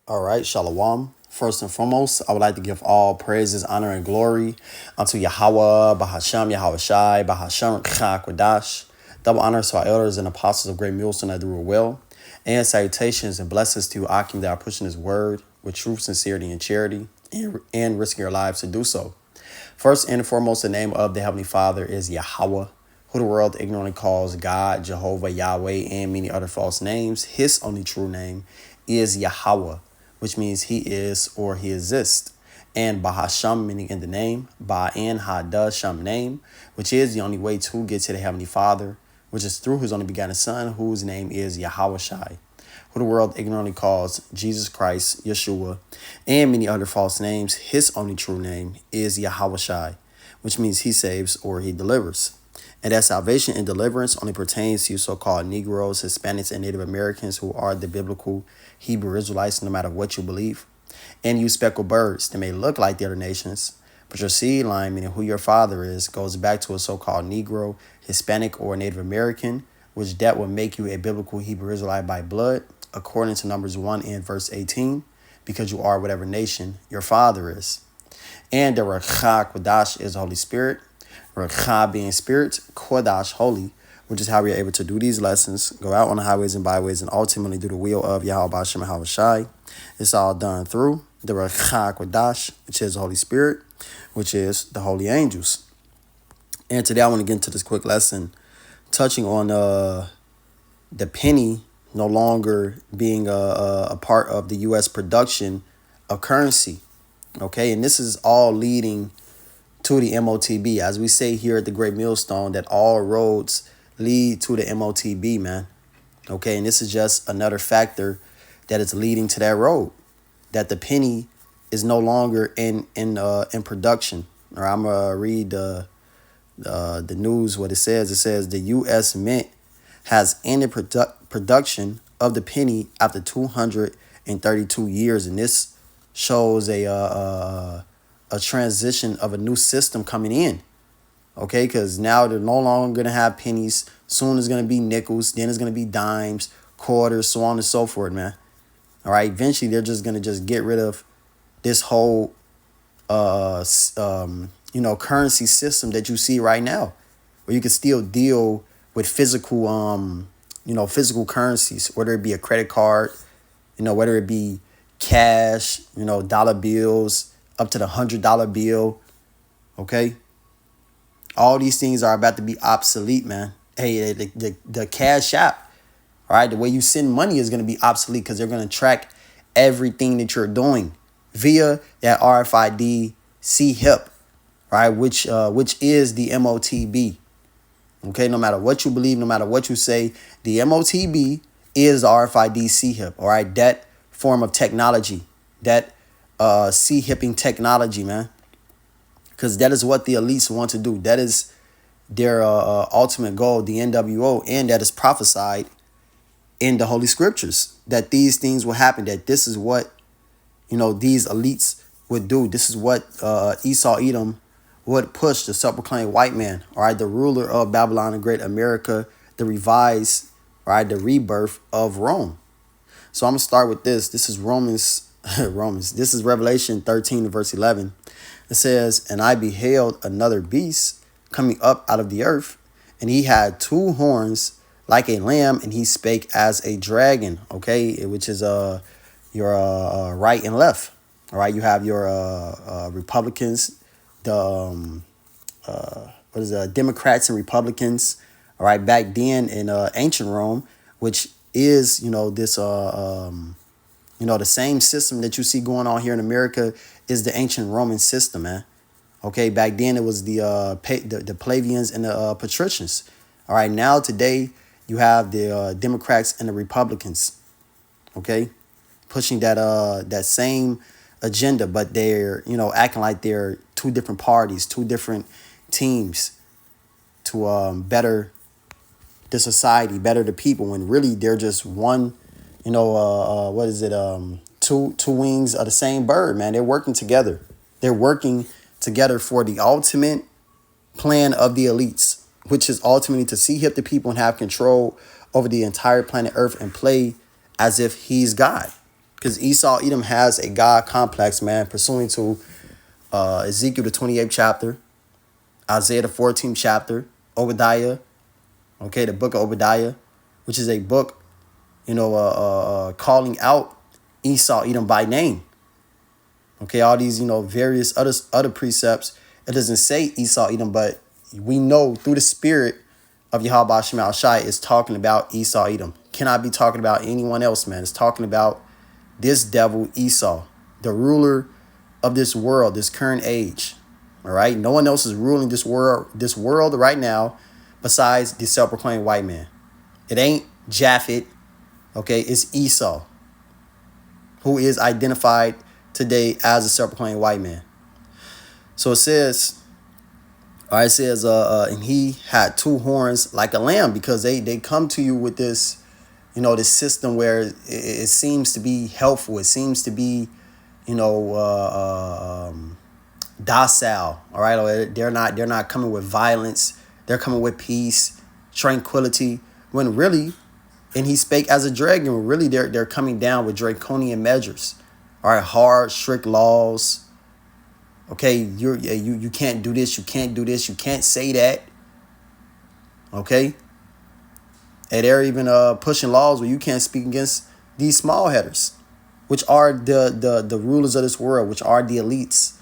All right, Shalom. First and foremost, I would like to give all praises, honor, and glory unto Yahweh, Bahasham, Yahweh Shai, Bahasham, Kwadash. Double honor to our elders and apostles of Great Millstone that do it well. And salutations and blessings to you, Akim, that are pushing his word with truth, sincerity, and charity, and risking your lives to do so. First and foremost, the name of the Heavenly Father is Yahweh, who the world ignorantly calls God, Jehovah, Yahweh, and many other false names. His only true name is Yahweh, which means he is or he exists. And Bahasham, meaning in the name, Ba'an Hada Sham name, which is the only way to get to the Heavenly Father, which is through his only begotten Son, whose name is Yahweh Shai, who the world ignorantly calls Jesus Christ, Yeshua, and many other false names. His only true name is Yahweh Shai, which means he saves or he delivers. And that salvation and deliverance only pertains to you so-called Negroes, Hispanics, and Native Americans who are the biblical Hebrew Israelites, no matter what you believe. And you speckled birds that may look like the other nations, but your seed line, meaning who your father is, goes back to a so-called Negro, Hispanic, or Native American, which that would make you a biblical Hebrew Israelite by blood, according to Numbers 1 and verse 18, because you are whatever nation your father is. And the Rakha Kodash is the Holy Spirit. Rakha being spirit, Kodash holy, which is how we are able to do these lessons, go out on the highways and byways, and ultimately do the will of Yahweh Bashem and Yahweh Shai. It's all done through the Rakha Kodash, which is the Holy Spirit, which is the holy angels. And today I want to get into this quick lesson touching on the penny no longer being a part of the U.S. production of currency. Okay, and this is all leading to the MOTB. As we say here at the Great Millstone, that all roads lead to the MOTB, man. Okay, and this is just another factor that is leading to that road, that the penny is no longer in production. Or I'm gonna read the news. What it says the U.S. Mint has ended production of the penny after 232 years, and this shows a transition of a new system coming in. Okay, because now they're no longer going to have pennies. Soon it's going to be nickels. Then it's going to be dimes, quarters, so on and so forth, man. All right, eventually they're just going to just get rid of this whole currency system that you see right now, where you can still deal with physical physical currencies, whether it be a credit card, whether it be cash, dollar bills up to the $100 bill. Okay, all these things are about to be obsolete, man. Hey, the cash app, all right, the way you send money is going to be obsolete, because they're going to track everything that you're doing via that RFID C-HIP, right, which is the MOTB. Okay, no matter what you believe, no matter what you say, the MOTB is the RFID C-HIP, all right, that form of technology, that C-hipping technology, man, because that is what the elites want to do. That is their ultimate goal, the NWO, and that is prophesied in the Holy Scriptures, that these things will happen, that this is what, these elites would do. This is what Esau Edom would push, the self-proclaimed white man, all right, the ruler of Babylon the Great, America, the revised, all right, the rebirth of Rome. So I'm going to start with this. This is Romans. This is Revelation 13, verse 11. It says, "And I beheld another beast coming up out of the earth, and he had two horns like a lamb, and he spake as a dragon." Okay, which is your right and left. All right, you have your Republicans, the Democrats and Republicans. All right, back then in ancient Rome, which is this the same system that you see going on here in America is the ancient Roman system, man. Okay, back then it was the plebeians and the patricians. All right, now today you have the Democrats and the Republicans. Okay, pushing that same agenda, but they're acting like they're two different parties, two different teams to better the society, better the people, when really they're just one. Two wings of the same bird, man. They're working together. They're working together for the ultimate plan of the elites, which is ultimately to hip the people and have control over the entire planet Earth and play as if he's God. Because Esau, Edom has a God complex, man, pursuant to Ezekiel the 28th chapter, Isaiah the 14th chapter, Obadiah, okay, the book of Obadiah, which is a book, calling out Esau, Edom by name. Okay, all these, various other precepts. It doesn't say Esau, Edom, but we know through the spirit of Yahweh Shema Shai is talking about Esau, Edom. Cannot be talking about anyone else, man. It's talking about this devil, Esau, the ruler of this world, this current age. All right. No one else is ruling this world right now besides the self-proclaimed white man. It ain't Japhet. Okay. It's Esau, who is identified today as a self-proclaimed white man. So it says, and he had two horns like a lamb, because they come to you with this, this system where it seems to be helpful. It seems to be, docile. All right. Or they're not coming with violence. They're coming with peace, tranquility, when really, and he spake as a dragon, really they're coming down with draconian measures. All right. Hard, strict laws. Okay. You can't do this. You can't do this. You can't say that. Okay. And they're even pushing laws where you can't speak against these small headers, which are the rulers of this world, which are the elites.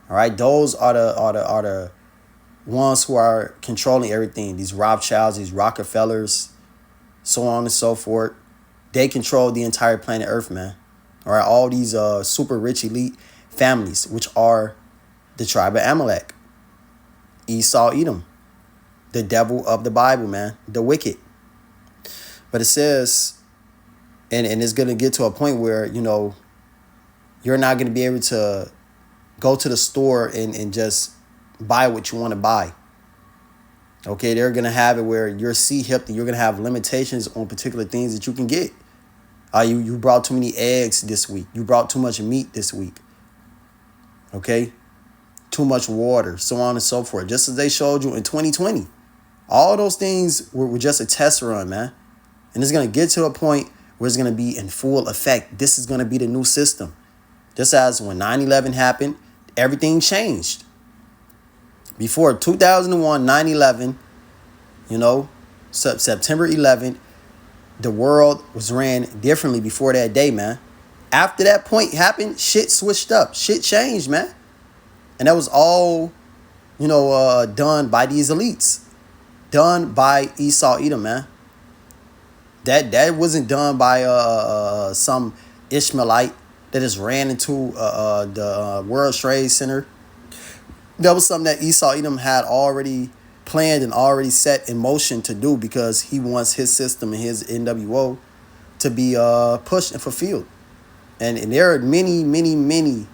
All right, those are the ones who are controlling everything. These Rothschilds, these Rockefellers, so on and so forth. They control the entire planet Earth, man. All right, all these super rich elite families, which are the tribe of Amalek, Esau, Edom, the devil of the Bible, man, the wicked. But it says, and it's going to get to a point where, you're not going to be able to go to the store and just buy what you want to buy. Okay, they're going to have it where you're C-hipped and you're going to have limitations on particular things that you can get. You brought too many eggs this week. You brought too much meat this week. Okay, too much water, so on and so forth. Just as they showed you in 2020. All those things were just a test run, man. And it's going to get to a point where it's going to be in full effect. This is going to be the new system. Just as when 9/11 happened, everything changed. Before 2001, 9/11, September 11th, the world was ran differently before that day, man. After that point happened, shit switched up. Shit changed, man. And that was all, done by these elites. Done by Esau, Edom, man. That wasn't done by some Ishmaelite that just ran into the World Trade Center. That was something that Esau Edom had already planned and already set in motion to do, because he wants his system and his NWO to be pushed and fulfilled. And there are many, many, many,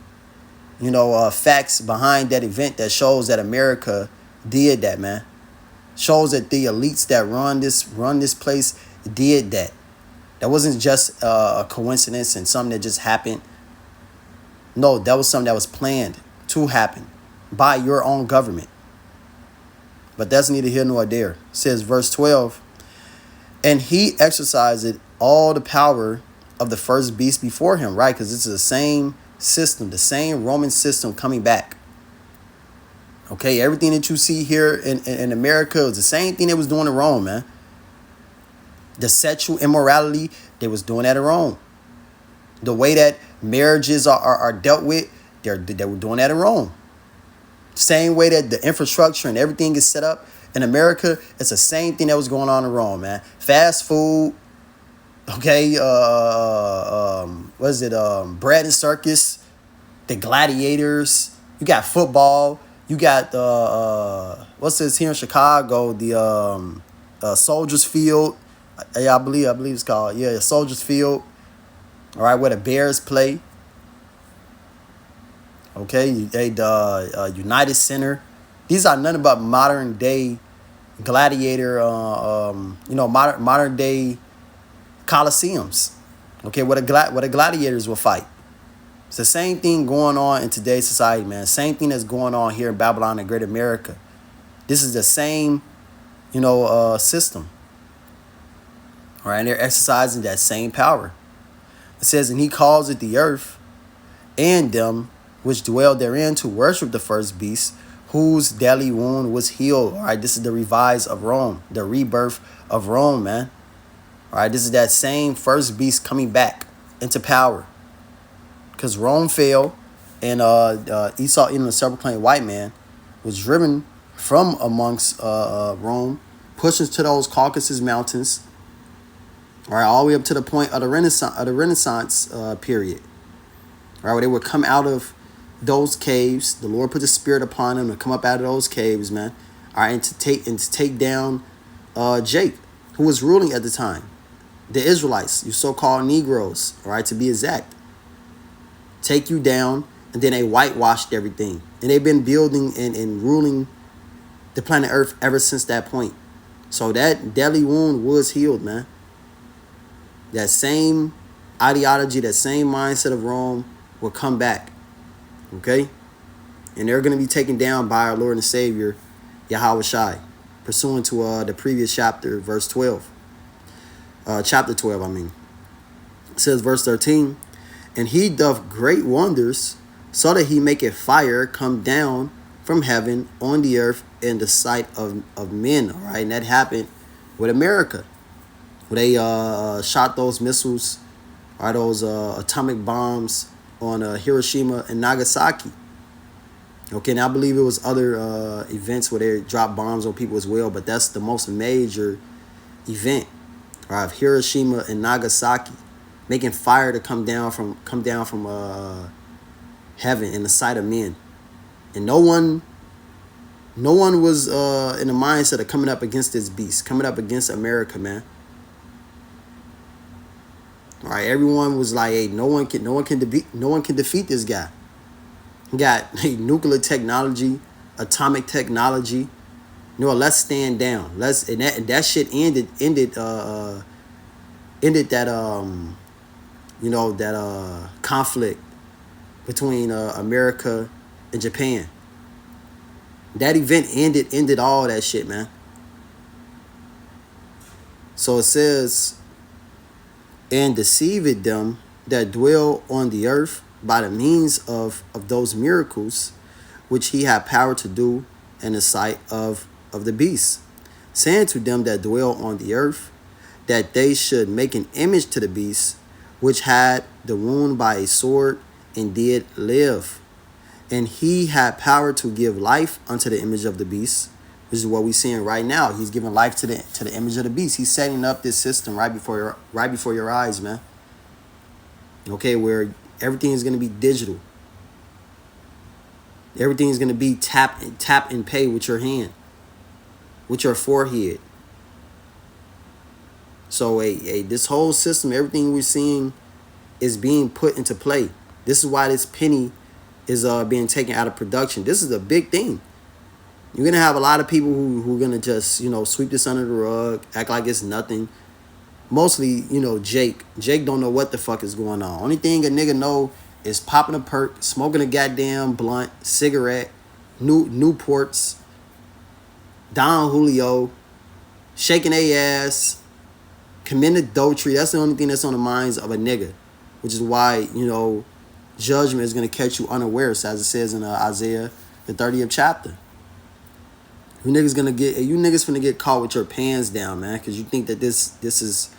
facts behind that event that shows that America did that, man. Shows that the elites that run this place did that. That wasn't just a coincidence and something that just happened. No, that was something that was planned to happen by your own government. But that's neither here nor there. It says verse 12, and he exercised all the power of the first beast before him, right? Because it's the same system, the same Roman system coming back. Okay, everything that you see here in America is the same thing they was doing in Rome, man. The sexual immorality, they was doing that in Rome. The way that marriages are dealt with, they were doing that in Rome. Same way that the infrastructure and everything is set up in America, it's the same thing that was going on in Rome, man. Fast food, okay, bread and circus, the gladiators, you got football, you got what's this here in Chicago, the Soldiers Field. I believe it's called, Soldiers Field. All right, where the Bears play. Okay, the United Center. These are none but modern day gladiator, modern day coliseums. Okay, where the gladiators will fight. It's the same thing going on in today's society, man. Same thing that's going on here in Babylon and Great America. This is the same, system. All right, and they're exercising that same power. It says, and he calls it the earth, and them which dwell therein to worship the first beast, whose deadly wound was healed. All right, this is the revise of Rome, the rebirth of Rome, man. All right, this is that same first beast coming back into power. Because Rome fell, and Esau, even the self-proclaimed white man, was driven from amongst Rome, pushed to those Caucasus mountains, all right, all the way up to the point of the Renaissance period. All right, where they would come out of those caves. The Lord put the Spirit upon them to come up out of those caves, man. All right, and to take down Jake, who was ruling at the time. The Israelites, you so-called Negroes, all right, to be exact. Take you down, and then they whitewashed everything. And they've been building and ruling the planet Earth ever since that point. So that deadly wound was healed, man. That same ideology, that same mindset of Rome will come back. Okay? And they're going to be taken down by our Lord and Savior, Yahweh Shai, pursuant to the previous chapter, verse 12. Chapter 12, I mean. It says, verse 13, and he doth great wonders, so that he maketh fire come down from heaven on the earth in the sight of men. All right, and that happened with America, where they shot those missiles, or those atomic bombs on Hiroshima and Nagasaki. Okay, now I believe it was other events where they dropped bombs on people as well, but that's the most major event, right, of Hiroshima and Nagasaki, making fire to come down from heaven in the sight of men. And no one was in the mindset of coming up against this beast, coming up against America, man. All right, everyone was like, hey, no one can defeat this guy. He got nuclear technology, atomic technology. You know, let's stand down. And that shit ended that that conflict between America and Japan. That event ended all that shit, man. So it says, and deceived them that dwell on the earth by the means of those miracles which he had power to do in the sight of the beast, saying to them that dwell on the earth, that they should make an image to the beast, which had the wound by a sword and did live. And he had power to give life unto the image of the beast, which is what we're seeing right now. He's giving life to the image of the beast. He's setting up this system right before your eyes, man. Okay, where everything is going to be digital. Everything is going to be tap and pay with your hand, with your forehead. So this whole system, everything we're seeing is being put into play. This is why this penny is being taken out of production. This is a big thing. You're going to have a lot of people who are going to just, sweep this under the rug, act like it's nothing. Mostly, Jake. Jake don't know what the fuck is going on. Only thing a nigga know is popping a perk, smoking a goddamn blunt, cigarette, Newports, Don Julio, shaking their ass, committing adultery. That's the only thing that's on the minds of a nigga, which is why, judgment is going to catch you unawares, as it says in Isaiah, the 30th chapter. You niggas finna get caught with your pants down, man, because you think that this is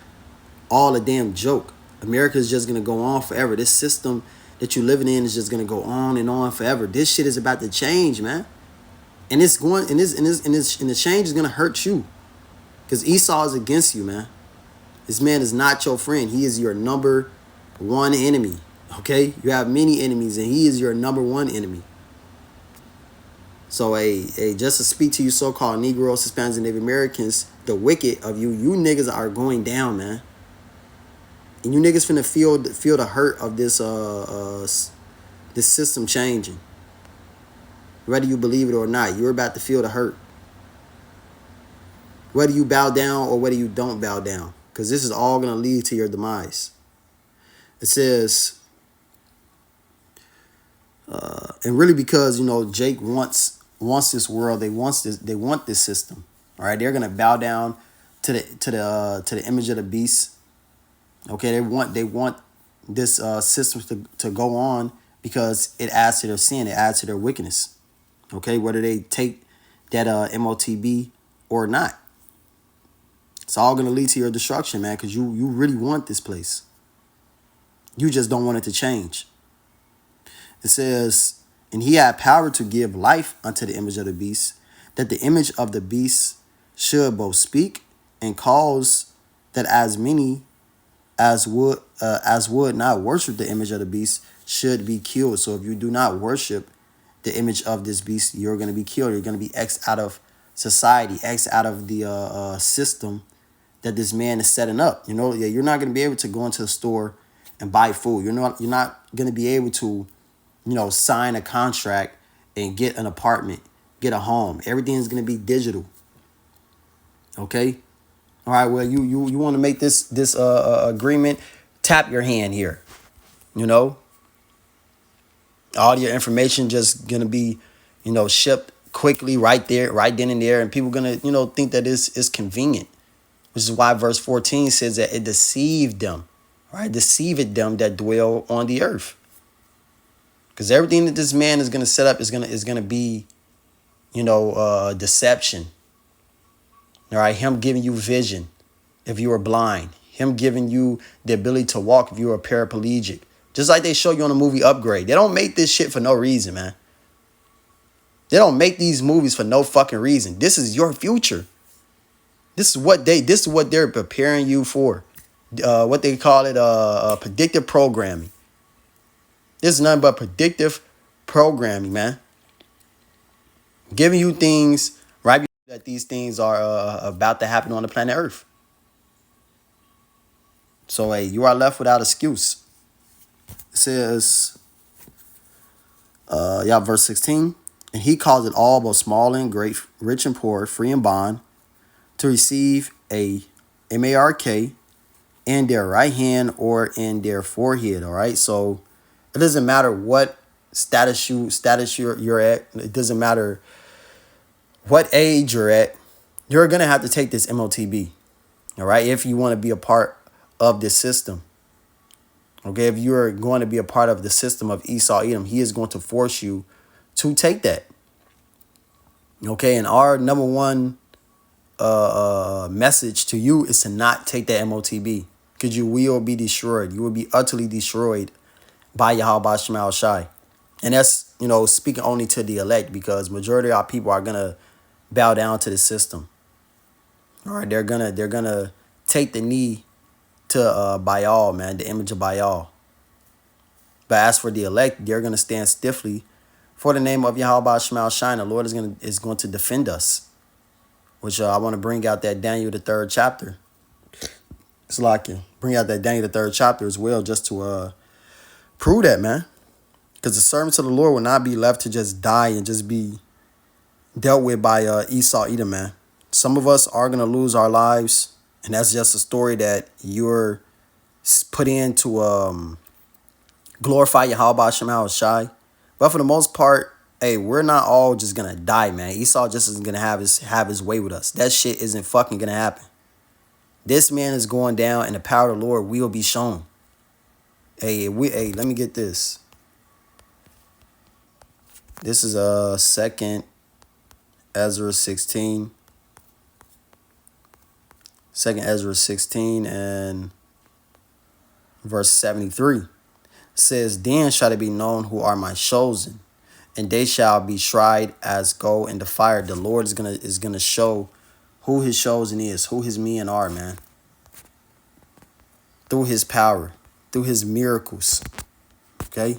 all a damn joke. America is just gonna go on forever. This system that you're living in is just gonna go on and on forever. This shit is about to change, man, and it's going and the change is gonna hurt you, because Esau is against you, man. This man is not your friend. He is your number one enemy. Okay, you have many enemies, and he is your number one enemy. So, just to speak to you so-called Negroes, Hispanics, and Native Americans, the wicked of you niggas are going down, man. And you niggas finna feel the hurt of this this system changing. Whether you believe it or not, you're about to feel the hurt. Whether you bow down or whether you don't bow down, because this is all gonna lead to your demise. It says, and really because Jake wants this world, they want this system. All right, they're gonna bow down to the image of the beast. Okay, they want this system to go on because it adds to their sin, it adds to their wickedness. Okay, whether they take that MOTB or not, it's all gonna lead to your destruction, man. Because you really want this place, you just don't want it to change. It says, and he had power to give life unto the image of the beast, that the image of the beast should both speak and cause that as many as would not worship the image of the beast should be killed. So if you do not worship the image of this beast, you're going to be killed. You're going to be X out of society, X out of the system that this man is setting up. You know, yeah, you're not going to be able to go into the store and buy food. You're not going to be able to, sign a contract and get an apartment, get a home. Everything is going to be digital. Okay. All right. Well, you want to make this agreement? Tap your hand here. You know, all your information just gonna be, shipped quickly right there, right then and there, and people gonna, think that is convenient, which is why verse 14 says that it deceived them, right? Deceived them that dwell on the earth, because everything that this man is gonna set up is gonna be, deception. All right, him giving you vision if you are blind, him giving you the ability to walk if you're a paraplegic. Just like they show you on the movie Upgrade. They don't make this shit for no reason, man. They don't make these movies for no fucking reason. This is your future. This is what they're preparing you for. What they call it, predictive programming. This is nothing but predictive programming, man. Giving you things right that these things are about to happen on the planet Earth. So, hey, you are left without excuse. It says, verse 16. And he caused it all, both small and great, rich and poor, free and bond, to receive a mark in their right hand or in their forehead. All right. So it doesn't matter what status you're at. It doesn't matter what age you're at. You're gonna have to take this MOTB. All right. If you want to be a part of this system. Okay. If you're going to be a part of the system of Esau Edom, he is going to force you to take that. Okay. And our number one message to you is to not take that MOTB, because you will be destroyed. You will be utterly destroyed by Yahweh Shema Shai. And that's, speaking only to the elect, because majority of our people are going to bow down to the system. All right. They're gonna take the knee to Baal, man, the image of Baal. But as for the elect, they're going to stand stiffly for the name of Yahweh Shema Shai. The Lord is going to defend us. Which I want to bring out that Daniel, the 3rd chapter. It's like bring out that Daniel, the 3rd chapter as well, just to prove that, man. Because the servants of the Lord will not be left to just die and just be dealt with by Esau Edom, man. Some of us are going to lose our lives, and that's just a story that you're put in to glorify Yahweh Shema Shai. But for the most part, hey, we're not all just gonna die, man. Esau just isn't gonna have his way with us. That shit isn't fucking gonna happen. This man is going down, and the power of the Lord will be shown. Hey, let me get this. This is 2nd Ezra 16. 2nd Ezra 16 and verse 73. It says, then shall it be known who are my chosen, and they shall be tried as gold in the fire. The Lord is gonna show who his chosen is, who his men are, man. Through his power, through his miracles. Okay?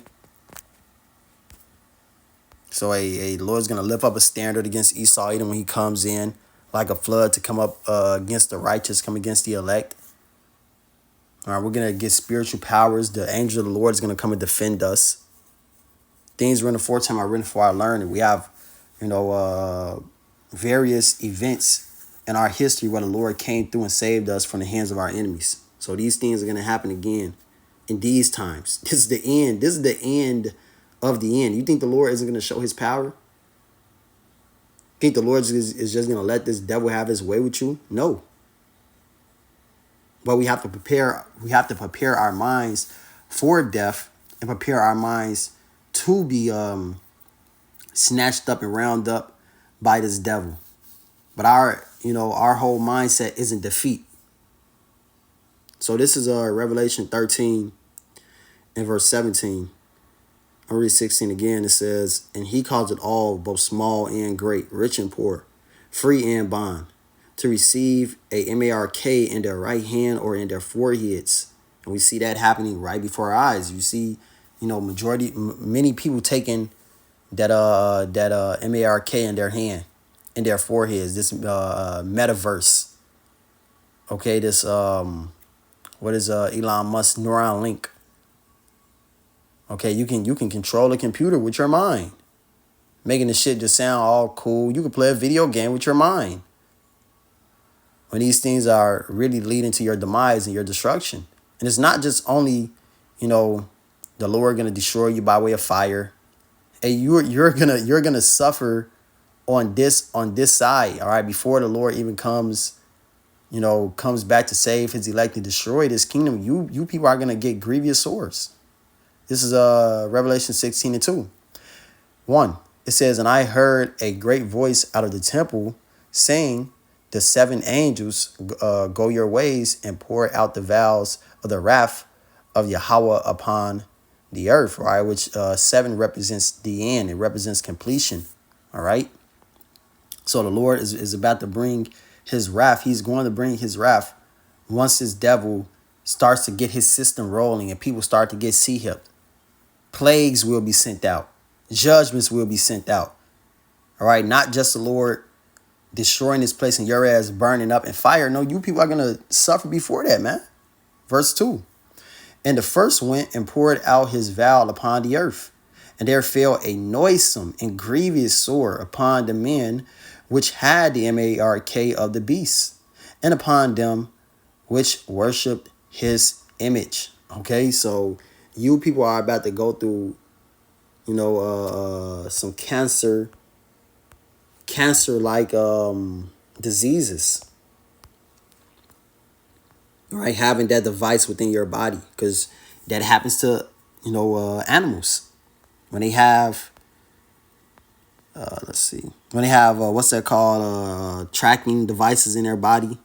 So the Lord's gonna lift up a standard against Esau Edom when he comes in like a flood to come up against the righteous, come against the elect. All right, we're gonna get spiritual powers. The angel of the Lord is gonna come and defend us. Things written aforetime are written for our learning. We have, various events in our history where the Lord came through and saved us from the hands of our enemies. So these things are going to happen again in these times. This is the end. This is the end of the end. You think the Lord isn't going to show his power? You think the Lord is just going to let this devil have his way with you? No. But we have to prepare. We have to prepare our minds for death and prepare our minds to be snatched up and round up by this devil. But our whole mindset isn't defeat. So this is Revelation 13 and verse 17. I'll read 16 again. It says, and he calls it all, both small and great, rich and poor, free and bond, to receive a mark in their right hand or in their foreheads. And we see that happening right before our eyes. You see, many people taking that mark in their hand, in their foreheads. This metaverse. Okay, this what is Elon Musk neuron link? Okay, you can control a computer with your mind, making the shit just sound all cool. You can play a video game with your mind. When these things are really leading to your demise and your destruction. And it's not just only, the Lord gonna destroy you by way of fire. Hey, you're gonna suffer on this side, all right, before the Lord even comes back to save his elect and destroy this kingdom. You people are gonna get grievous sores. This is Revelation 16 and 2. 1. It says, and I heard a great voice out of the temple saying, the 7 angels go your ways and pour out the vials of the wrath of Yahweh upon the earth, right? Which 7 represents the end. It represents completion, all right? So the Lord is about to bring his wrath. He's going to bring his wrath once this devil starts to get his system rolling and people start to get sea-hipped. Plagues will be sent out. Judgments will be sent out. All right, not just the Lord destroying this place and your ass burning up in fire. No, you people are going to suffer before that, man. Verse 2. And the first went and poured out his vial upon the earth. And there fell a noisome and grievous sore upon the men which had the mark of the beast, and upon them which worshipped his image. Okay, so you people are about to go through, some cancer-like diseases. Right, having that device within your body, because that happens to animals when they have when they have what's that called, tracking devices in their body.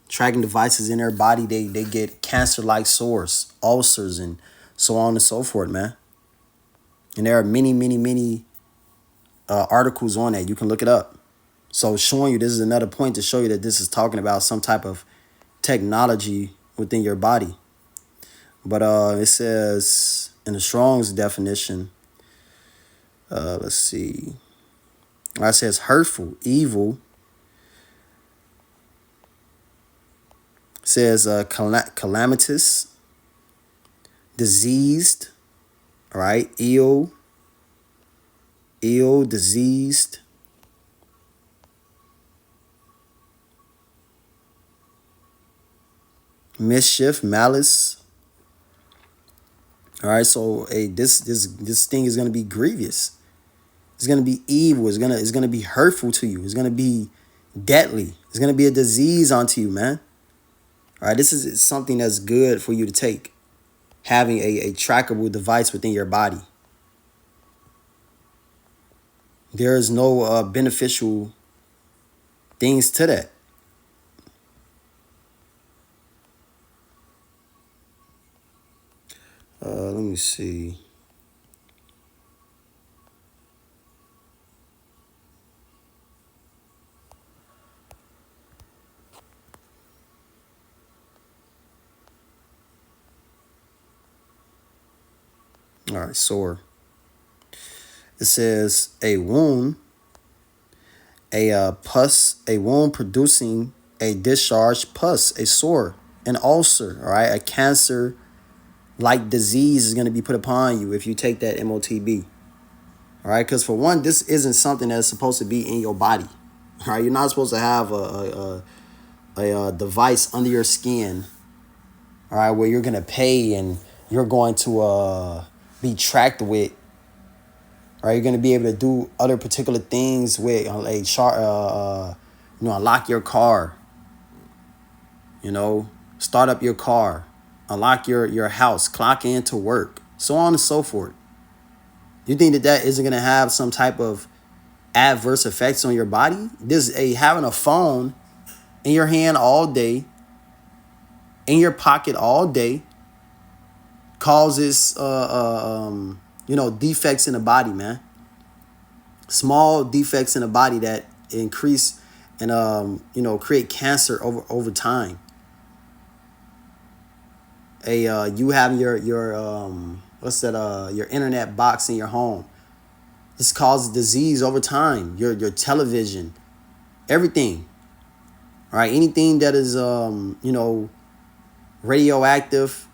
Tracking devices in their body, they get cancer-like sores, ulcers, and so on and so forth, man. And there are many articles on that. You can look it up. So showing you, this is another point to show you that this is talking about some type of technology within your body. But it says in the Strong's definition, let's see. It says hurtful, evil. It says calamitous, diseased, all right, ill, diseased, mischief, malice. All right, so this thing is gonna be grievous. It's gonna be evil. It's gonna be hurtful to you. It's gonna be deadly. It's gonna be a disease onto you, man. All right, this is something that's good for you to take. Having a trackable device within your body. There is no beneficial things to that. Let me see. All right, sore. It says a wound, a pus, a wound producing a discharged pus, a sore, an ulcer, all right, a cancer-like disease is going to be put upon you if you take that MOTB. All right, because for one, this isn't something that's supposed to be in your body. All right, you're not supposed to have a device under your skin, all right, where you're going to pay and you're going to be tracked with. All right, you're going to be able to do other particular things with, unlock your car, start up your car. unlock your house, clock in to work, so on and so forth. You think that that isn't going to have some type of adverse effects on your body? This having a phone in your hand all day, in your pocket all day, causes defects in the body, man. Small defects in the body that increase and create cancer over time. You having your your internet box in your home. This causes disease over time. Your television, everything. Right? Anything that is radioactive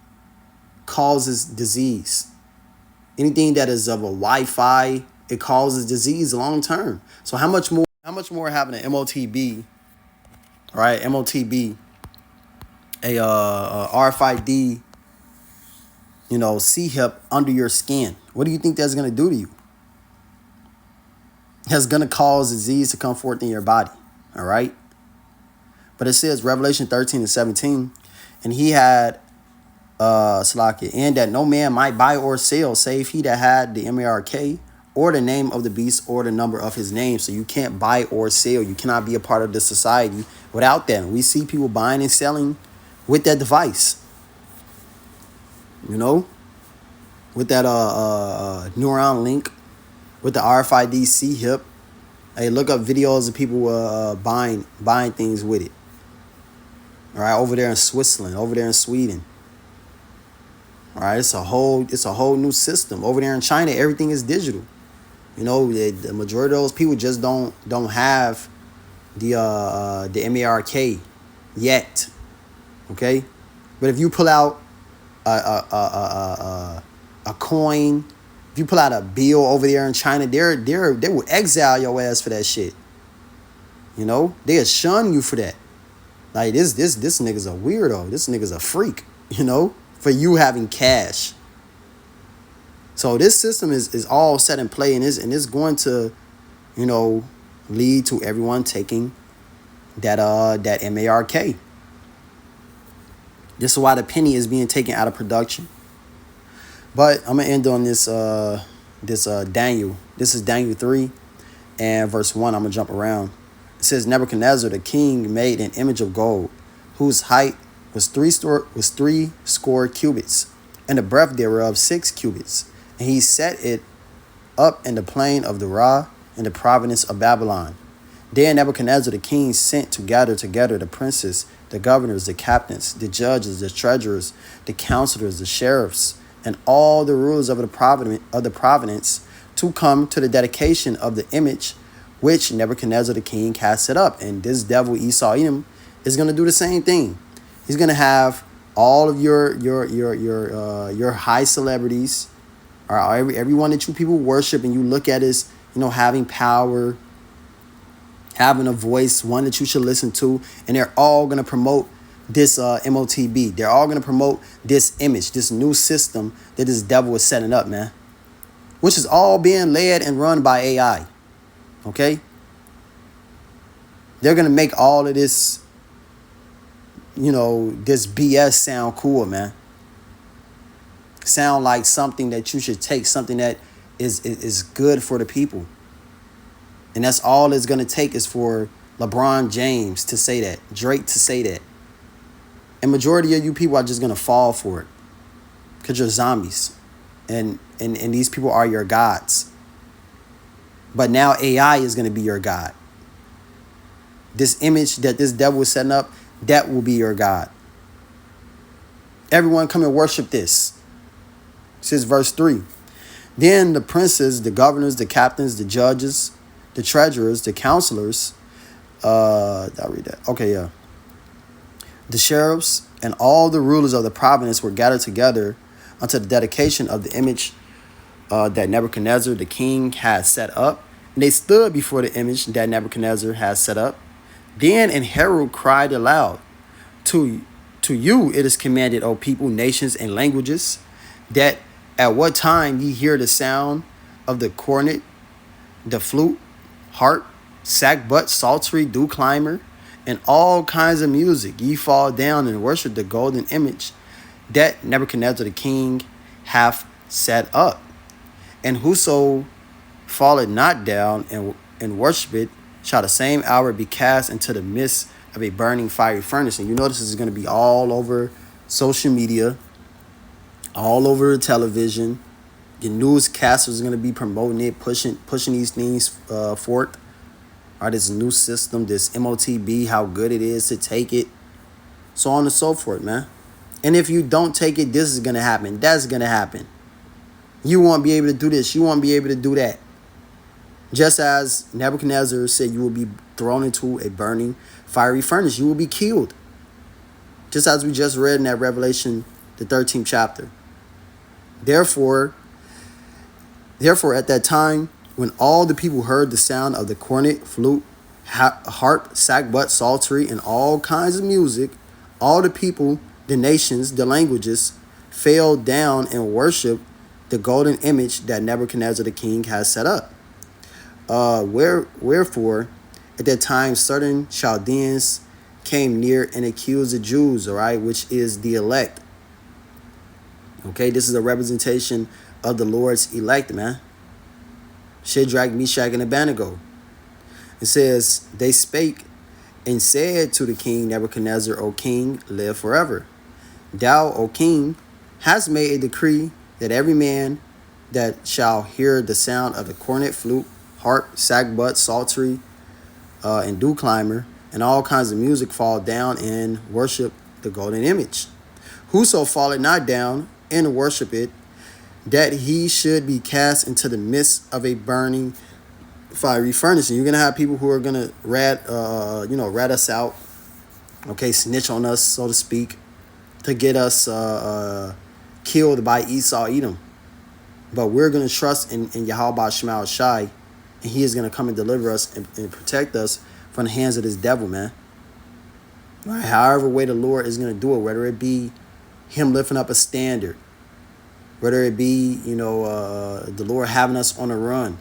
causes disease. Anything that is of a Wi-Fi, it causes disease long term. So how much more having an MOTB, right? MOTB, a RFID, C-hip under your skin. What do you think that's gonna do to you? That's gonna cause disease to come forth in your body. All right. But it says Revelation 13:17, and he had Salakia, and that no man might buy or sell save he that had the MARK or the name of the beast or the number of his name. So you can't buy or sell. You cannot be a part of the society without that. We see people buying and selling with that device. With that neuron link, with the RFID C-hip. Hey, look up videos of people buying things with it. All right, over there in Switzerland, over there in Sweden. All right, it's a whole new system. Over there in China, everything is digital. The majority of those people just don't have the MARK yet. Okay, but if you pull out a coin, if you pull out a bill over there in China, they will exile your ass for that shit. They'll shun you for that. Like this nigga's a weirdo. This nigga's a freak. For you having cash. So this system is all set in play, and it's going to, lead to everyone taking that MARK. This is why the penny is being taken out of production. But I'm gonna end on this Daniel. This is Daniel 3 and verse 1. I'm gonna jump around. It says Nebuchadnezzar the king made an image of gold, whose height was three score cubits, and the breadth thereof 6 cubits. And he set it up in the plain of the Ra, in the province of Babylon. Then Nebuchadnezzar the king sent to gather together the princes, the governors, the captains, the judges, the treasurers, the counselors, the sheriffs, and all the rulers of the province to come to the dedication of the image which Nebuchadnezzar the king has set up. And this devil Esau Edom is going to do the same thing. He's going to have all of your high celebrities, or everyone that you people worship and you look at as having power, having a voice, one that you should listen to, and they're all going to promote this MOTB. They're all going to promote this image, this new system that this devil is setting up, man, which is all being led and run by AI. Okay? They're going to make all of this, this BS sound cool, man. Sound like something that you should take, something that is good for the people. And that's all it's going to take is for LeBron James to say that, Drake to say that. And majority of you people are just going to fall for it because you're zombies. And these people are your gods. But now AI is going to be your God. This image that this devil is setting up, that will be your God. Everyone come and worship this. This is verse 3. Then the princes, the governors, the captains, the judges, the treasurers, the counselors, I'll read that. Okay, yeah. The sheriffs and all the rulers of the province were gathered together unto the dedication of the image that Nebuchadnezzar the king had set up. And they stood before the image that Nebuchadnezzar had set up. Then an herald cried aloud, To you it is commanded, O people, nations, and languages, that at what time ye hear the sound of the cornet, the flute, harp, sackbut, psaltery, dew climber, and all kinds of music, ye fall down and worship the golden image that Nebuchadnezzar the king hath set up. And whoso falleth not down and worship it shall the same hour be cast into the midst of a burning fiery furnace. And you know this is going to be all over social media, all over television. Your newscasters are going to be promoting it, pushing these things forth. All right, this new system, this MOTB, how good it is to take it, so on and so forth, man. And if you don't take it, this is going to happen. That's going to happen. You won't be able to do this. You won't be able to do that. Just as Nebuchadnezzar said, you will be thrown into a burning fiery furnace. You will be killed. Just as we just read in that Revelation, the 13th chapter. Therefore, at that time, when all the people heard the sound of the cornet, flute, harp, sackbut, psaltery, and all kinds of music, all the people, the nations, the languages, fell down and worshiped the golden image that Nebuchadnezzar the king has set up. Wherefore, at that time, certain Chaldeans came near and accused the Jews, all right, which is the elect. Okay, this is a representation of the Lord's elect, man. Shadrach, Meshach, and Abednego. It says, they spake and said to the king Nebuchadnezzar, O king, live forever. Thou, O king, hast made a decree that every man that shall hear the sound of the cornet, flute, harp, sackbut, psaltery, and dew climber, and all kinds of music fall down and worship the golden image. Whoso falleth not down and worship it, that he should be cast into the midst of a burning fiery furnace. And you're gonna have people who are gonna rat us out, okay, snitch on us, so to speak, to get us killed by Esau, Edom. But we're gonna trust in Yahweh Shema Shai, and he is gonna come and deliver us and protect us from the hands of this devil, man. Right? However way the Lord is gonna do it, whether it be him lifting up a standard, whether it be, the Lord having us on a run.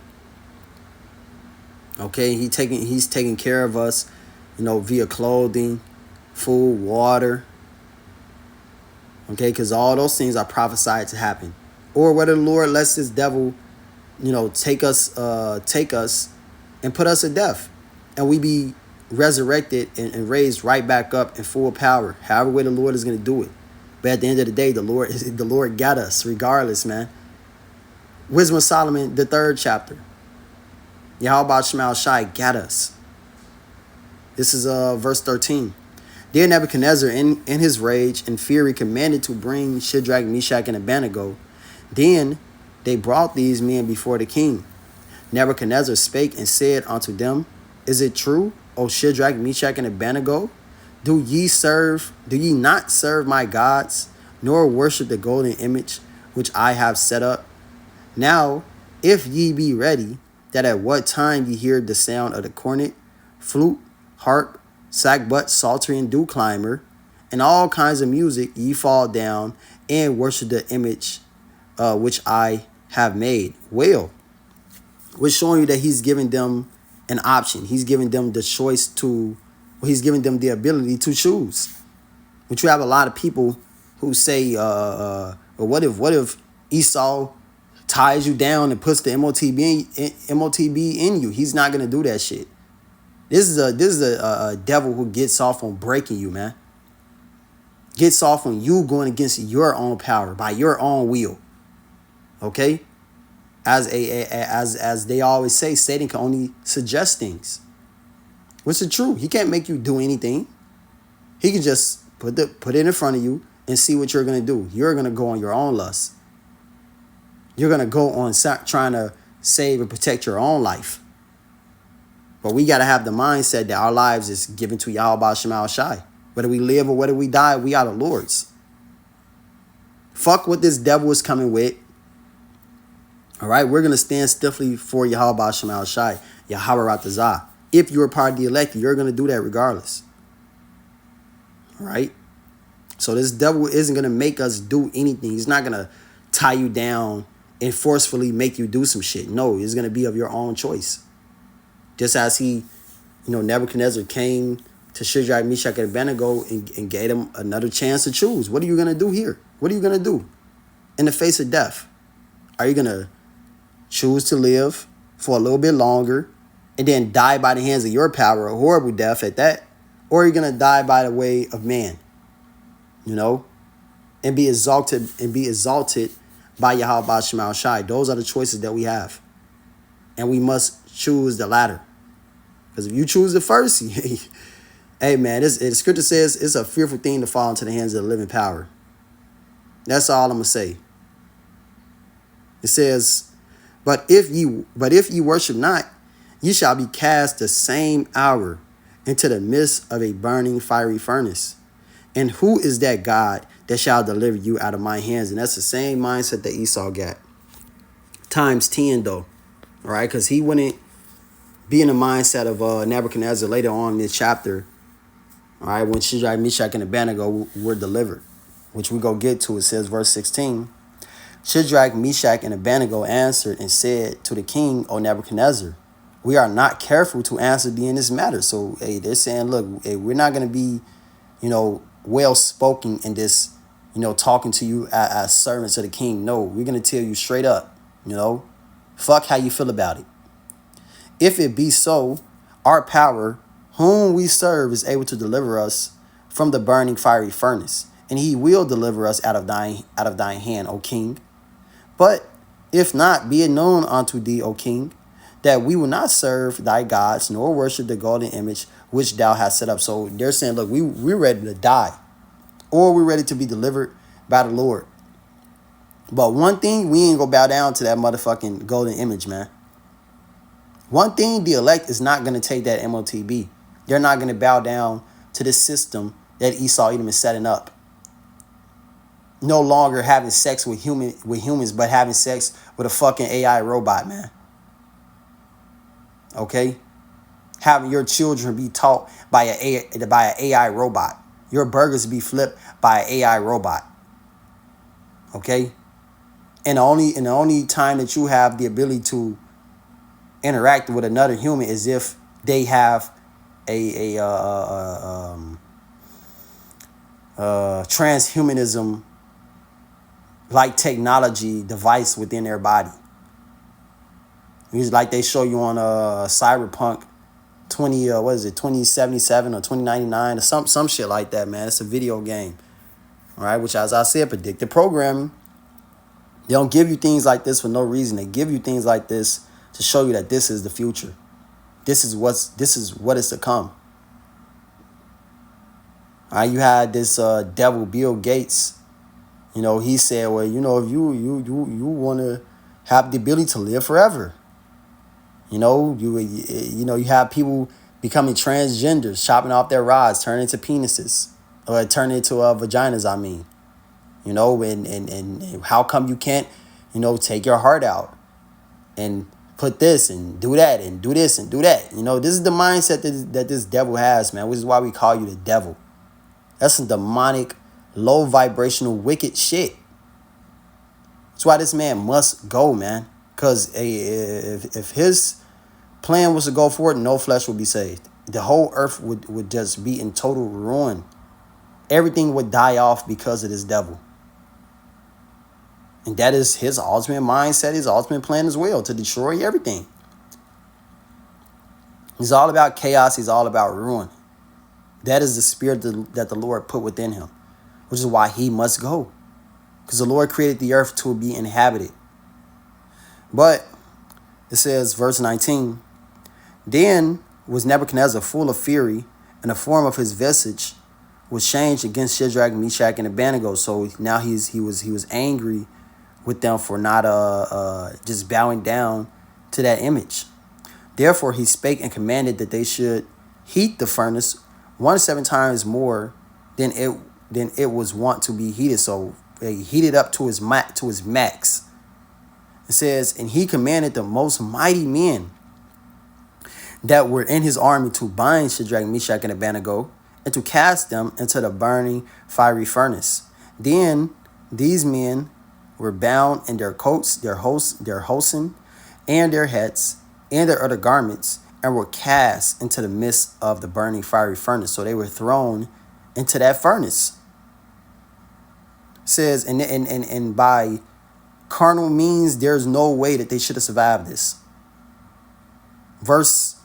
Okay, he's taking care of us, via clothing, food, water. Okay, because all those things are prophesied to happen. Or whether the Lord lets this devil, take us and put us to death, and we be resurrected and raised right back up in full power. However way the Lord is going to do it. But at the end of the day, the Lord got us regardless, man. Wisdom of Solomon, the 3rd chapter. Yahweh Shema Shai got us. This is verse 13. Then Nebuchadnezzar, in his rage and fury, commanded to bring Shadrach, Meshach, and Abednego. Then they brought these men before the king. Nebuchadnezzar spake and said unto them, Is it true, O Shadrach, Meshach, and Abednego? Do ye not serve my gods, nor worship the golden image which I have set up? Now, if ye be ready, that at what time ye hear the sound of the cornet, flute, harp, sackbut, psaltery, and dew climber, and all kinds of music, ye fall down and worship the image which I have made. Well, we're showing you that he's giving them an option. He's giving them the choice he's giving them the ability to choose. But you have a lot of people who say, well, what if Esau ties you down and puts the MOTB in you? He's not gonna do that shit. This is a devil who gets off on breaking you, man. Gets off on you going against your own power by your own will. Okay? As they always say, Satan can only suggest things. What's the truth? He can't make you do anything. He can just put it in front of you and see what you're going to do. You're going to go on your own lust. You're going to go on trying to save and protect your own life. But we got to have the mindset that our lives is given to Yahweh Shema Shai. Whether we live or whether we die, we are the Lord's. Fuck what this devil is coming with. All right, we're going to stand stiffly for Yahweh Shema Shai, Yahweh Ratazah. If you're a part of the elect, you're going to do that regardless. All right? So this devil isn't going to make us do anything. He's not going to tie you down and forcefully make you do some shit. No, it's going to be of your own choice. Just as Nebuchadnezzar came to Shadrach, Meshach, and Abednego and gave them another chance to choose. What are you going to do here? What are you going to do in the face of death? Are you going to choose to live for a little bit longer and then die by the hands of your power, a horrible death at that? Or are you going to die by the way of man, you know, and be exalted by Yahweh Shema Shai? Those are the choices that we have. And we must choose the latter. Because if you choose the first, hey man, the scripture says it's a fearful thing to fall into the hands of the living power. That's all I'm going to say. It says, but if ye worship not, ye shall be cast the same hour into the midst of a burning fiery furnace. And who is that God that shall deliver you out of my hands? And that's the same mindset that Esau got. Times 10 though. All right, because he wouldn't be in the mindset of Nebuchadnezzar later on in this chapter. All right, when Shadrach, Meshach, and Abednego were delivered, which we go get to. It says, verse 16, Shadrach, Meshach, and Abednego answered and said to the king, O Nebuchadnezzar, we are not careful to answer thee in this matter. So, hey, they're saying, look, hey, we're not going to be, well spoken in this, talking to you as servants of the king. No, we're going to tell you straight up, fuck how you feel about it. If it be so, our power, whom we serve, is able to deliver us from the burning fiery furnace, and he will deliver us out of thine hand, O king. But if not, be it known unto thee, O king, that we will not serve thy gods, nor worship the golden image which thou hast set up. So they're saying, look, we're ready to die, or we're ready to be delivered by the Lord. But one thing, we ain't gonna bow down to that motherfucking golden image, man. One thing, the elect is not going to take that MOTB. They're not going to bow down to this system that Esau Edom is setting up. No longer having sex with humans, but having sex with a fucking AI robot, man. Okay? Having your children be taught by an AI robot. Your burgers be flipped by an AI robot. Okay? And the only time that you have the ability to interact with another human is if they have a transhumanism like technology device within their body. It's like they show you on Cyberpunk 2077 or 2099 or some shit like that, man. It's a video game. All right, which, as I said, predictive programming. They don't give you things like this for no reason. They give you things like this to show you that this is the future. This is what is to come. All right, you had this devil Bill Gates. He said, well, if you want to have the ability to live forever. You have people becoming transgenders, chopping off their rods, turning into penises, or turning into vaginas. I mean, and how come you can't, take your heart out and put this and do that and do this and do that. This is the mindset that this devil has, man, which is why we call you the devil. That's some demonic, low vibrational, wicked shit. That's why this man must go, man. Because if his plan was to go forward, no flesh would be saved. The whole earth would just be in total ruin. Everything would die off because of this devil. And that is his ultimate mindset, his ultimate plan as well, to destroy everything. He's all about chaos. He's all about ruin. That is the spirit that the Lord put within him, which is why he must go. Because the Lord created the earth to be inhabited. But it says, verse 19, then was Nebuchadnezzar full of fury, and the form of his visage was changed against Shadrach, Meshach, and Abednego. So now he was angry with them for not just bowing down to that image. Therefore he spake and commanded that they should heat the furnace 17 times more than it was wont to be heated. So they heated up to his max. It says, and he commanded the most mighty men that were in his army to bind Shadrach, Meshach, and Abednego, and to cast them into the burning fiery furnace. Then these men were bound in their coats, their hosen, and their hats, and their other garments, and were cast into the midst of the burning fiery furnace. So they were thrown into that furnace. says, and by carnal means, there's no way that they should have survived this. Verse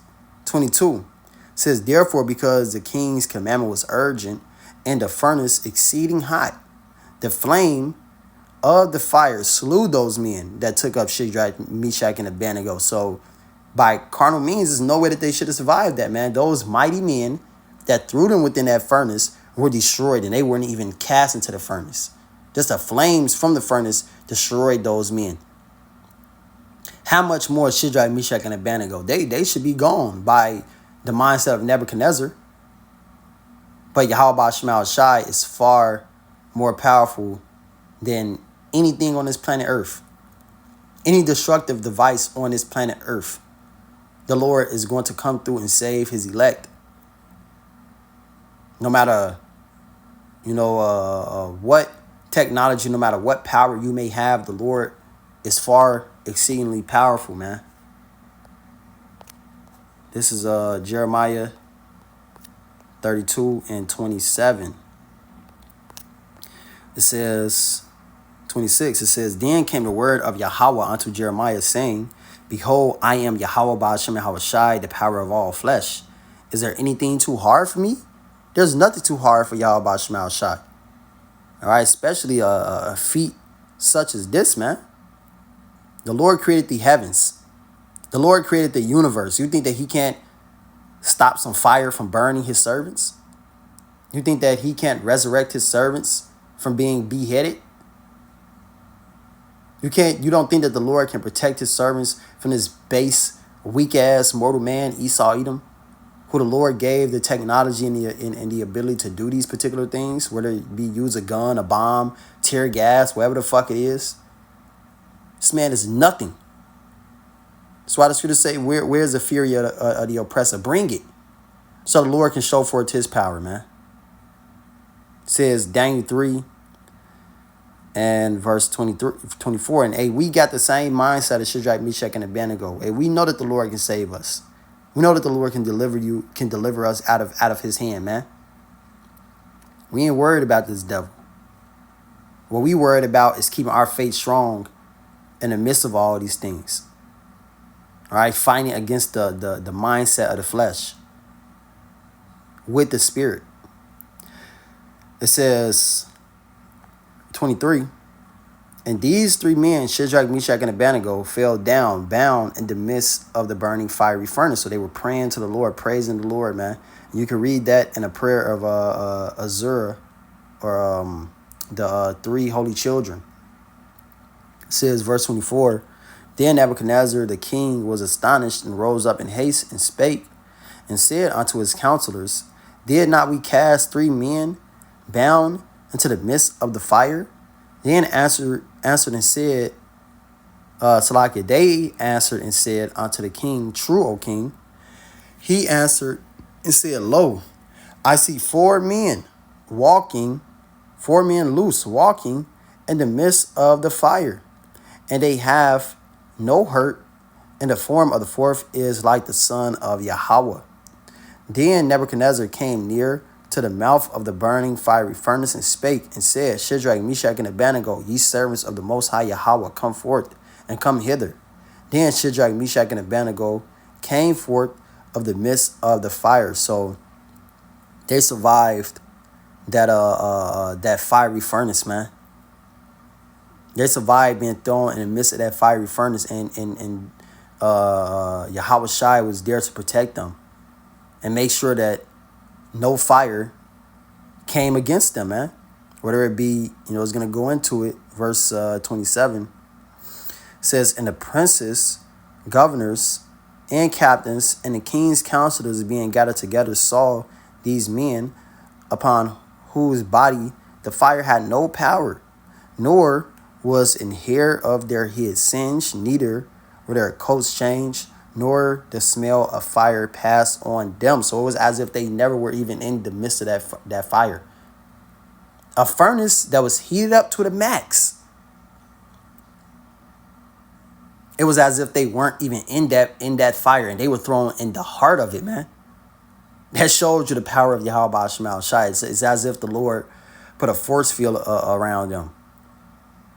22 says, therefore, because the king's commandment was urgent and the furnace exceeding hot, the flame of the fire slew those men that took up Shadrach, Meshach, and Abednego. So by carnal means, there's no way that they should have survived that, man. Those mighty men that threw them within that furnace were destroyed, and they weren't even cast into the furnace. Just the flames from the furnace destroyed those men. How much more Shadrach, Meshach, and Abednego? They should be gone by the mindset of Nebuchadnezzar. But Yahweh Shema Shai is far more powerful than anything on this planet Earth. Any destructive device on this planet Earth. The Lord is going to come through and save his elect. No matter, what technology, no matter what power you may have, the Lord is far exceedingly powerful, man. This is Jeremiah 32 and 27. It says, 26, it says, then came the word of Yahweh unto Jeremiah, saying, behold, I am Yahweh Ba'ashem Yahweh Shai, the power of all flesh. Is there anything too hard for me? There's nothing too hard for Yahweh Ba'ashem Yahweh Shai. All right, especially a feat such as this, man. The Lord created the heavens. The Lord created the universe. You think that he can't stop some fire from burning his servants? You think that he can't resurrect his servants from being beheaded? You don't think that the Lord can protect his servants from this base, weak-ass mortal man, Esau Edom, who the Lord gave the technology and the ability to do these particular things, whether it be use a gun, a bomb, tear gas, whatever the fuck it is? This man is nothing. That's why the scriptures say, where's the fury of the oppressor? Bring it. So the Lord can show forth his power, man. It says Daniel 3 and verse 24. And we got the same mindset as Shadrach, Meshach, and Abednego. We know that the Lord can save us. We know that the Lord can deliver us out of his hand, man. We ain't worried about this devil. What we worried about is keeping our faith strong in the midst of all these things. All right, fighting against the mindset of the flesh with the spirit. It says 23, and these three men, Shadrach, Meshach, and Abednego, fell down, bound in the midst of the burning fiery furnace. So they were praying to the Lord, praising the Lord, man. And you can read that in a prayer of Azura, or the three holy children. It says, verse 24, then Nebuchadnezzar the king was astonished and rose up in haste and spake and said unto his counselors, did not we cast three men bound into the midst of the fire? Then answered and said, Salakia, they answered and said unto the king, true, O king. He answered and said, lo, I see four men loose walking in the midst of the fire, and they have no hurt, and the form of the fourth is like the son of Yahweh. Then Nebuchadnezzar came near to the mouth of the burning fiery furnace and spake and said, Shadrach, Meshach, and Abednego, ye servants of the Most High Yahweh, come forth and come hither. Then Shadrach, Meshach, and Abednego came forth of the midst of the fire. So they survived that fiery furnace, man. They survived being thrown in the midst of that fiery furnace, and Yahweh Shai was there to protect them and make sure that no fire came against them, man. Whether it be, it's going to go into it. Verse 27 says, and the princes, governors, and captains, and the king's counselors being gathered together saw these men, upon whose body the fire had no power, nor was an hair of their head singed, neither were their coats changed, nor the smell of fire passed on them. So it was as if they never were even in the midst of that fire. A furnace that was heated up to the max. It was as if they weren't even in that fire, and they were thrown in the heart of it, man. That showed you the power of Yahweh Shema Shai. It's as if the Lord put a force field around them.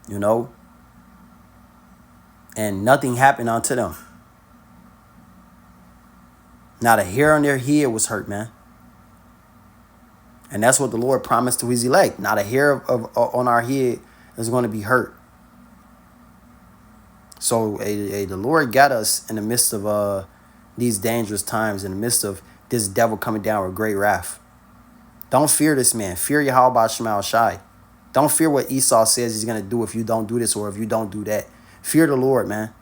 you know, and nothing happened unto them. Not a hair on their head was hurt, man. And that's what the Lord promised to his elect. Not a hair on our head is going to be hurt. So the Lord got us in the midst of these dangerous times, in the midst of this devil coming down with great wrath. Don't fear this man. Fear Yahweh Shema Shai. Don't fear what Esau says he's going to do if you don't do this or if you don't do that. Fear the Lord, man.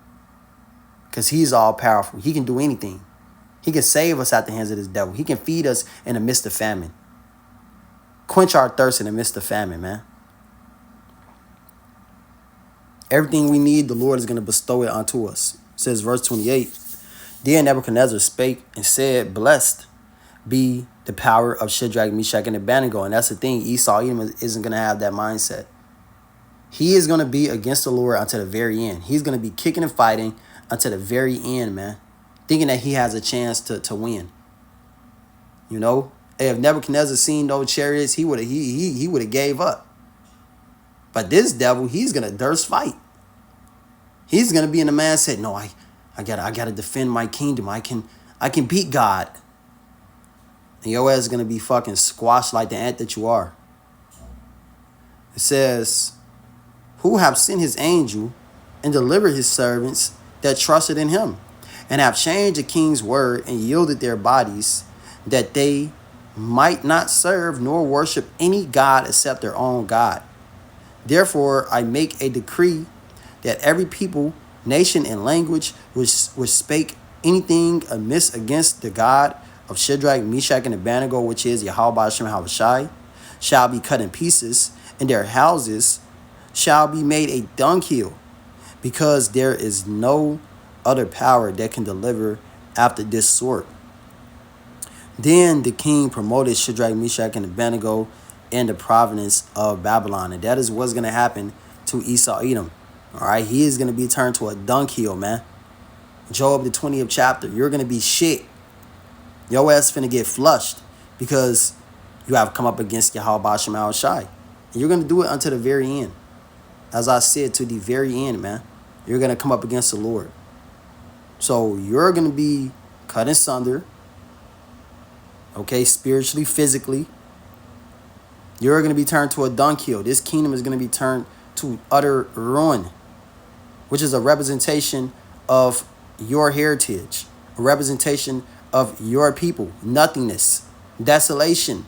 Because he's all powerful. He can do anything. He can save us at the hands of this devil. He can feed us in the midst of famine. Quench our thirst in the midst of famine, man. Everything we need, the Lord is going to bestow it unto us. It says verse 28. Then Nebuchadnezzar spake and said, blessed be the power of Shadrach, Meshach, and Abednego. And that's the thing. Esau isn't going to have that mindset. He is going to be against the Lord until the very end. He's going to be kicking and fighting until the very end, man. Thinking that he has a chance to win. You know? If Nebuchadnezzar seen those chariots, he would have gave up. But this devil, he's going to durst fight. He's going to be in the mindset, no, I gotta defend my kingdom. I can beat God. And your ass is going to be fucking squashed like the ant that you are. It says, who have sent his angel and delivered his servants that trusted in him, and have changed the king's word and yielded their bodies, that they might not serve nor worship any god except their own God. Therefore I make a decree that every people, nation, and language which spake anything amiss against the God of Shadrach, Meshach, and Abednego, which is Yahweh Shem Havashai, shall be cut in pieces, and their houses shall be made a dunghill, because there is no other power that can deliver after this sort. Then the king promoted Shadrach, Meshach, and Abednego in the province of Babylon. And that is what's going to happen to Esau Edom. All right, he is going to be turned to a dunghill, man. Job, the 20th chapter, you're going to be shit. Your ass finna get flushed because you have come up against Yahweh Shema Shai. And you're going to do it until the very end. As I said, to the very end, man. You're going to come up against the Lord. So you're going to be cut asunder. Okay, spiritually, physically. You're going to be turned to a dunghill. This kingdom is going to be turned to utter ruin, which is a representation of your heritage, a representation of your people, nothingness, desolation.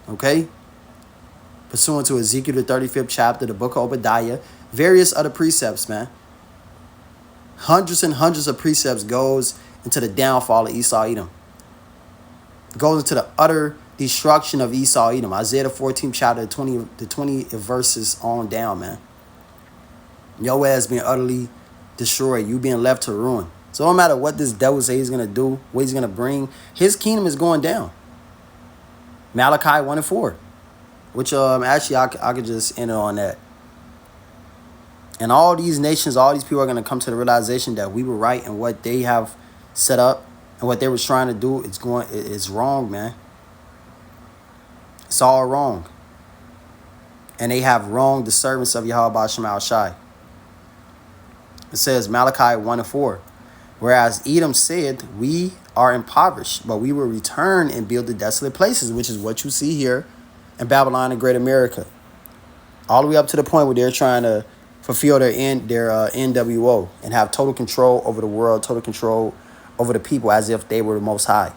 Okay? Pursuant to Ezekiel, the 35th chapter, the book of Obadiah, various other precepts, man. Hundreds and hundreds of precepts goes into the downfall of Esau Edom. Goes into the utter destruction of Esau Edom. Isaiah the 14th chapter, the 20 verses on down, man. Your ass being utterly destroyed. You being left to ruin. So no matter what this devil says he's going to do, what he's going to bring, his kingdom is going down. Malachi 1 and 4. Which actually I could just end it on that. And all these nations, all these people are going to come to the realization that we were right and what they have set up and what they were trying to do it's wrong, man. It's all wrong. And they have wronged the servants of Yahweh Shema Shai. It says Malachi 1 and 4. Whereas Edom said, we are impoverished, but we will return and build the desolate places, which is what you see here in Babylon and Great America. All the way up to the point where they're trying to fulfill their NWO and have total control over the world, total control over the people as if they were the Most High.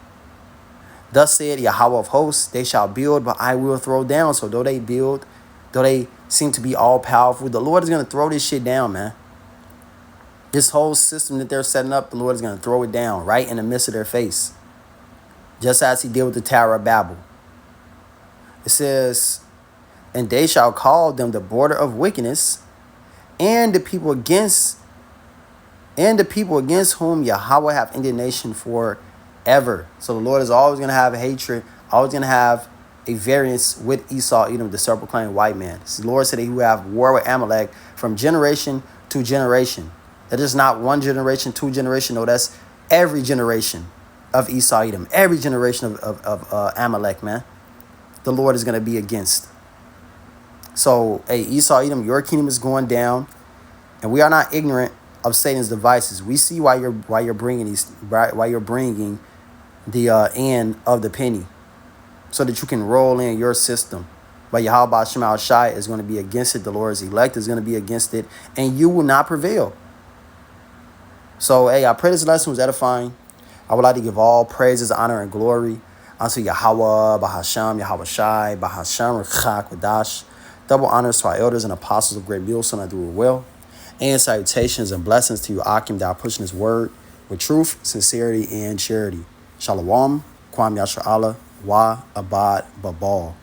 Thus said Yahweh of hosts, they shall build, but I will throw down. So though they build, though they seem to be all powerful, the Lord is going to throw this shit down, man. This whole system that they're setting up, the Lord is going to throw it down right in the midst of their face. Just as he did with the Tower of Babel. It says, and they shall call them the border of wickedness, and the people against whom Yahweh have indignation forever. So the Lord is always going to have a hatred, always going to have a variance with Esau, Edom, the self-proclaimed white man. The Lord said that he will have war with Amalek from generation to generation. That is not one generation, two generation. No, that's every generation of Esau, Edom, every generation of Amalek, man. The Lord is going to be against. So, hey, Esau, Edom, your kingdom is going down, and we are not ignorant of Satan's devices. We see why you're bringing the end of the penny, so that you can roll in your system. But Yahweh Shema Shai is going to be against it. The Lord's elect is going to be against it, and you will not prevail. So, hey, I pray this lesson was edifying. I would like to give all praises, honor, and glory unto Yahweh, Bahasham, Yahweh Shai, Bahasham, Rechak, Wadash. Double honors to our elders and apostles of great meal, so I do it well. And salutations and blessings to you, Akim, that are pushing his word with truth, sincerity, and charity. Shalom, Kwam Yasha Allah, Wa Abad Babal.